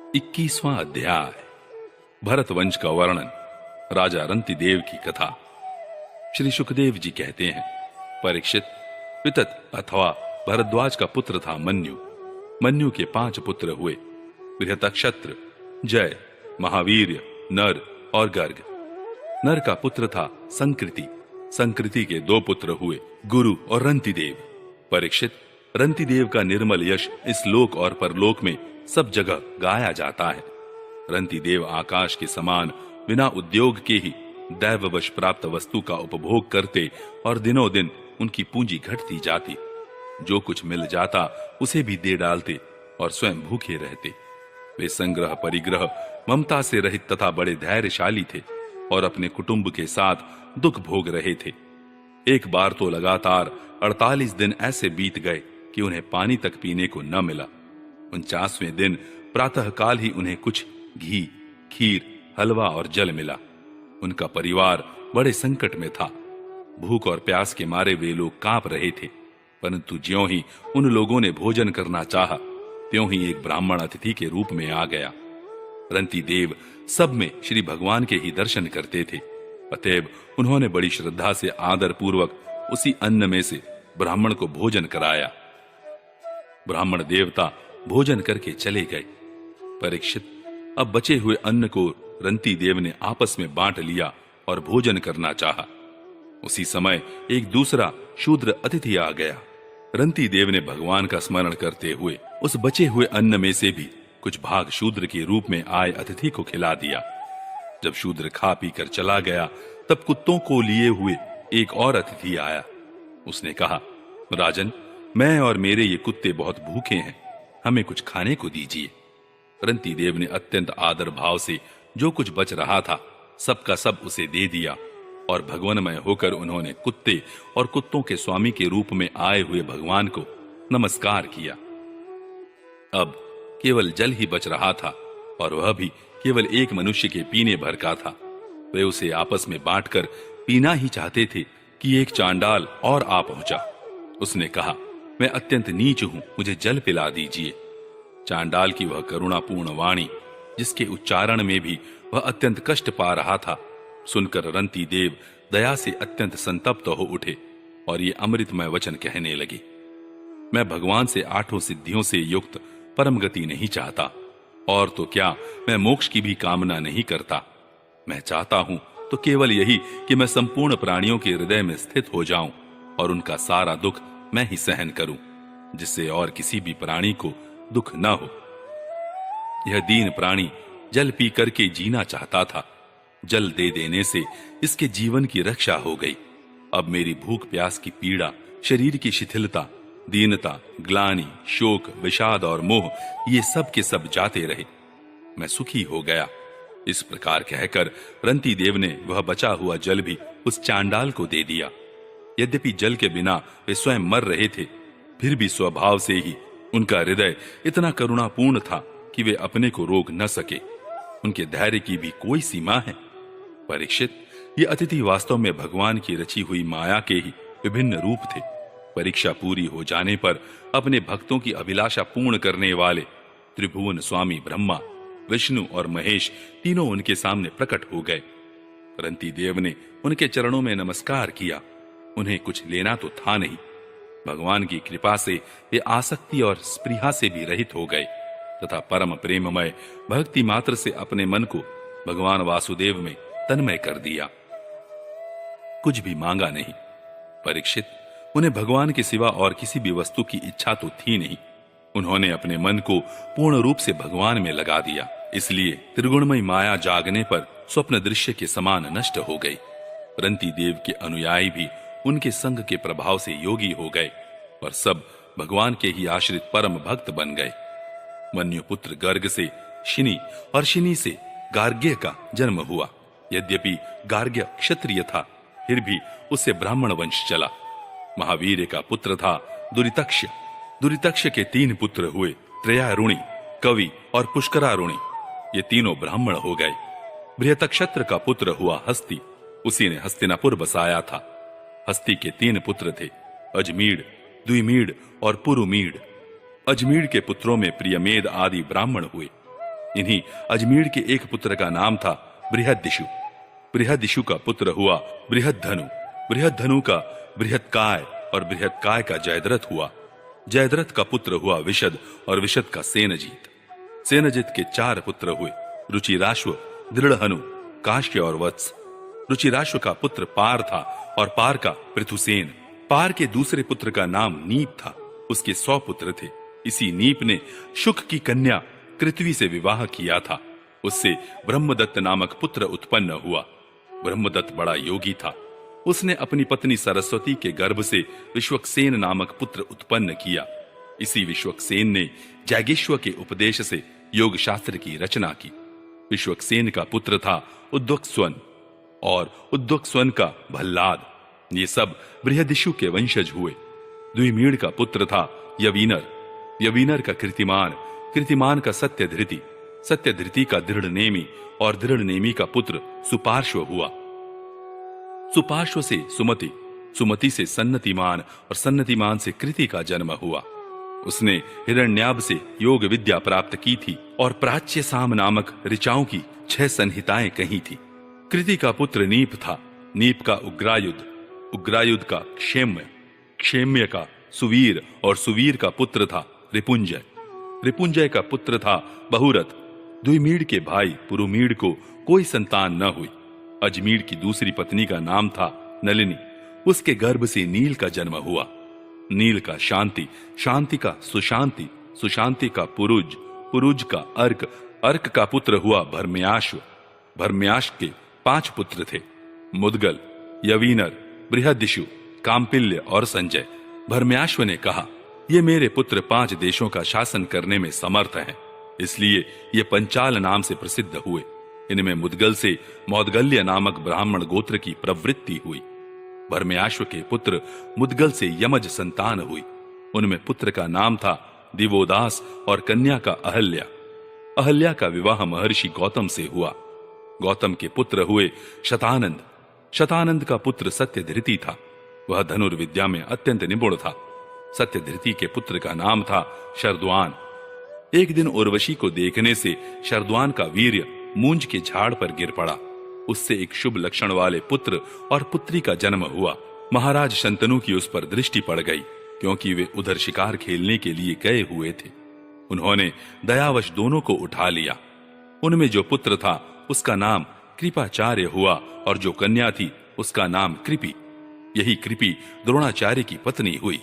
21वां अध्याय। भरत वंश का वर्णन। राजा रंतिदेव की कथा। श्री सुखदेव जी कहते हैं, परीक्षित, वितत अथवा भरद्वाज का पुत्र था मन्यु। मन्यु के 5 पुत्र हुए, बृहतक्षत्र, जय, महावीर्य, नर और गर्ग। नर का पुत्र था संकृति। संकृति के 2 पुत्र हुए, गुरु और रंतिदेव। परीक्षित, रंतिदेव का निर्मल यश इस लोक और परलोक में सब जगह गाया जाता है। रंतिदेव आकाश के समान बिना उद्योग के ही दैववश प्राप्त वस्तु का उपभोग करते और दिनों दिन उनकी पूंजी घटती जाती। जो कुछ मिल जाता उसे भी दे डालते और स्वयं भूखे रहते। वे संग्रह परिग्रह ममता से रहित तथा बड़े धैर्यशाली थे और अपने कुटुंब के साथ दुख भोग रहे थे। एक बार तो लगातार 48 दिन ऐसे बीत गए कि उन्हें पानी तक पीने को न मिला। 49वें दिन प्रातःकाल ही उन्हें कुछ घी, खीर, हलवा और जल मिला। उनका परिवार बड़े संकट में था। भूख और प्यास के मारे वे लोग कांप रहे थे। परंतु ज्यों ही उन लोगों ने भोजन करना चाहा, त्यों ही एक ब्राह्मण अतिथि के रूप में आ गया। रंतिदेव सब में श्री भगवान के ही दर्शन करते थे। अतएव उन्होंने बड़ी श्रद्धा से आदर पूर्वक उसी अन्न में से ब्राह्मण को भोजन कराया। ब्राह्मण देवता भोजन करके चले गए। परीक्षित, अब बचे हुए अन्न को रंतिदेव ने आपस में बांट लिया और भोजन करना चाहा। उसी समय एक दूसरा शूद्र अतिथि आ गया। रंतिदेव ने भगवान का स्मरण करते हुए उस बचे हुए अन्न में से भी कुछ भाग शूद्र के रूप में आए अतिथि को खिला दिया। जब शूद्र खा पी कर चला गया, तब कुत्तों को लिए हुए एक और अतिथि आया। उसने कहा, राजन, मैं और मेरे ये कुत्ते बहुत भूखे हैं, हमें कुछ खाने को दीजिए। रंतिदेव ने अत्यंत आदर भाव से जो कुछ बच रहा था सबका सब उसे दे दिया और भगवनमय होकर उन्होंने कुत्ते और कुत्तों के स्वामी के रूप में आए हुए भगवान को नमस्कार किया। अब केवल जल ही बच रहा था और वह भी केवल एक मनुष्य के पीने भर का था। वे उसे आपस में बांटकर पीना ही चाहते थे कि एक चांडाल और आ पहुंचा। उसने कहा, मैं अत्यंत नीच हूं, मुझे जल पिला दीजिए। चांडाल की वह करुणापूर्ण वाणी, जिसके उच्चारण में भी वह अत्यंत कष्ट पा रहा था, सुनकर रंतिदेव दया से अत्यंत संतप्त हो उठे और ये अमृतमय वचन कहने लगे, मैं भगवान से 8 सिद्धियों से युक्त परम गति नहीं चाहता, और तो क्या मैं मोक्ष की भी कामना नहीं करता। मैं चाहता हूं तो केवल यही कि मैं संपूर्ण प्राणियों के हृदय में स्थित हो जाऊं और उनका सारा दुख मैं ही सहन करूं, जिससे और किसी भी प्राणी को दुख न हो। यह दीन प्राणी जल पी करके जीना चाहता था। जल दे देने से इसके जीवन की रक्षा हो गई। अब मेरी भूख प्यास की पीड़ा, शरीर की शिथिलता, दीनता, ग्लानि, शोक, विषाद और मोह, ये सब के सब जाते रहे। मैं सुखी हो गया। इस प्रकार कहकर रंतिदेव ने वह बचा हुआ जल भी उस चांडाल को दे दिया। यद्यपि जल के बिना वे स्वयं मर रहे थे, फिर भी स्वभाव से ही उनका हृदय इतना करुणापूर्ण था कि वे अपने को रोक न सके। उनके धैर्य की भी कोई सीमा है। परीक्षित, ये अतिथि वास्तव में भगवान की रची हुई माया के ही विभिन्न रूप थे। परीक्षा पूरी हो जाने पर अपने भक्तों की अभिलाषा पूर्ण करने वाले त्रिभुवन स्वामी ब्रह्मा, विष्णु और महेश तीनों उनके सामने प्रकट हो गए। रंतिदेव ने उनके चरणों में नमस्कार किया। उन्हें कुछ लेना तो था नहीं। भगवान की कृपा से वे आसक्ति और स्पृहा से भी रहित हो गए तथा परम प्रेममय भक्ति मात्र से अपने मन को भगवान वासुदेव में तन्मय कर दिया। कुछ भी मांगा नहीं। परीक्षित, उन्हें भगवान के सिवा और किसी भी वस्तु की इच्छा तो थी नहीं। उन्होंने अपने मन को पूर्ण रूप से भगवान में लगा दिया। इसलिए त्रिगुणमय माया जागने पर स्वप्न दृश्य के समान नष्ट हो गई। रंतिदेव के अनुयायी भी उनके संग के प्रभाव से योगी हो गए और सब भगवान के ही आश्रित परम भक्त बन गए। मन्यु पुत्र गर्ग से शिनी और शिनी से गार्ग्य का जन्म हुआ। यद्यपि गार्ग्य क्षत्रिय था, फिर भी उससे ब्राह्मण वंश चला। महावीर का पुत्र था दुरितक्ष। दुरितक्ष के 3 पुत्र हुए, त्रयारुणी, कवि और पुष्करारुणी। ये तीनों ब्राह्मण हो गए। बृहतक्षत्र का पुत्र हुआ हस्ती। उसी ने हस्तिनापुर बसाया था। हस्ती के 3 पुत्र थे, अजमीड, द्विमीड और पुरुमीड। अजमीड के पुत्रों में प्रियमेद आदि ब्राह्मण हुए। इन्हीं अजमेर के एक पुत्र का नाम था बृहदिशु। बृहदिशु का पुत्र हुआ बृहद्धनु, बृहद्धनु का बृहत्काय और बृहत्काय का जयद्रथ हुआ। जयद्रथ का पुत्र हुआ विशद और विशद का सेनजीत। सेनजीत के 4 पुत्र हुए, रुचिराश्व, दृढ़हनु, काश्य और वत्स। रुचिराश्व का पुत्र पार था और पार का पृथुसेन। पार के दूसरे पुत्र का नाम नीप था, उसके 100 पुत्र थे। इसी नीप ने शुक की कन्या कृत्वी से विवाह किया था। उससे ब्रह्मदत्त नामक पुत्र उत्पन्न हुआ। ब्रह्मदत्त बड़ा योगी था। उसने अपनी पत्नी सरस्वती के गर्भ से विश्वक्सेन नामक पुत्र उत्पन्न किया। इसी विश्वक्सेन ने जैगेश्वर के उपदेश से योग शास्त्र की रचना की। विश्वक्सेन का पुत्र था उद्वक्स्वन और उद्वक्स्वन का भल्लाद। ये सब बृहदिशु के वंशज हुए। द्विमीड का पुत्र था यवीनर, यवीनर का कृतिमान, कृतिमान का सत्यधृति, सत्यधृति का दृढ़नेमी और दृढ़नेमी का पुत्र सुपार्श्व हुआ। सुपार्श्व से सुमति, सुमति से सन्नतिमान और सन्नतिमान से कृति का जन्म हुआ। उसने हिरण्याभ से योग विद्या प्राप्त की थी और प्राच्य साम नामक ऋचाओं की 6 संहिताएं कही थी। कृति का पुत्र नीप था, नीप का उग्रायुध, उग्रायुध का क्षेम्य, क्षेम्य का सुवीर और सुवीर का पुत्र था रिपुंजय, रिपुंजय का पुत्र था बहुरथ। द्विमीड के भाई पुरुमीड को कोई संतान न हुई। अजमीर की दूसरी पत्नी का नाम था नलिनी। उसके गर्भ से नील का जन्म हुआ। नील का शांति, शांति का सुशांति, सुशांति का पुरुज, पुरुज का अर्क, अर्क का पुत्र हुआ भर्म्याश्व। भर्म्याश्व के 5 पुत्र थे, मुदगल, यवीनर, बृहदिशु, काम्पिल्य और संजय। भर्म्याश्व ने कहा, ये मेरे पुत्र 5 देशों का शासन करने में समर्थ हैं, इसलिए ये पंचाल नाम से प्रसिद्ध हुए। इनमें मुदगल से मौदगल्य नामक ब्राह्मण गोत्र की प्रवृत्ति हुई। भर्म्याश्व के पुत्र मुदगल से यमज संतान हुई। उनमें पुत्र का नाम था दिवोदास और कन्या का अहल्या। अहल्या का विवाह महर्षि गौतम से हुआ। गौतम के पुत्र हुए शतानंद। शतानंद का पुत्र सत्यधृति था। वह धनुर्विद्या में अत्यंत निपुण था। सत्यधृति के पुत्र का नाम था शरद्वान। एक दिन उर्वशी को देखने से शरद्वान का वीर्य मूंज के झाड़ पर गिर पड़ा। उससे एक शुभ लक्षण वाले पुत्र और पुत्री का जन्म हुआ। महाराज शंतनु की उस पर दृष्टि पड़ गई, क्योंकि वे उधर शिकार खेलने के लिए गए हुए थे। उन्होंने दयावश दोनों को उठा लिया। उनमें जो पुत्र था उसका नाम कृपाचार्य हुआ और जो कन्या थी उसका नाम कृपि। यही कृपि द्रोणाचार्य की पत्नी हुई।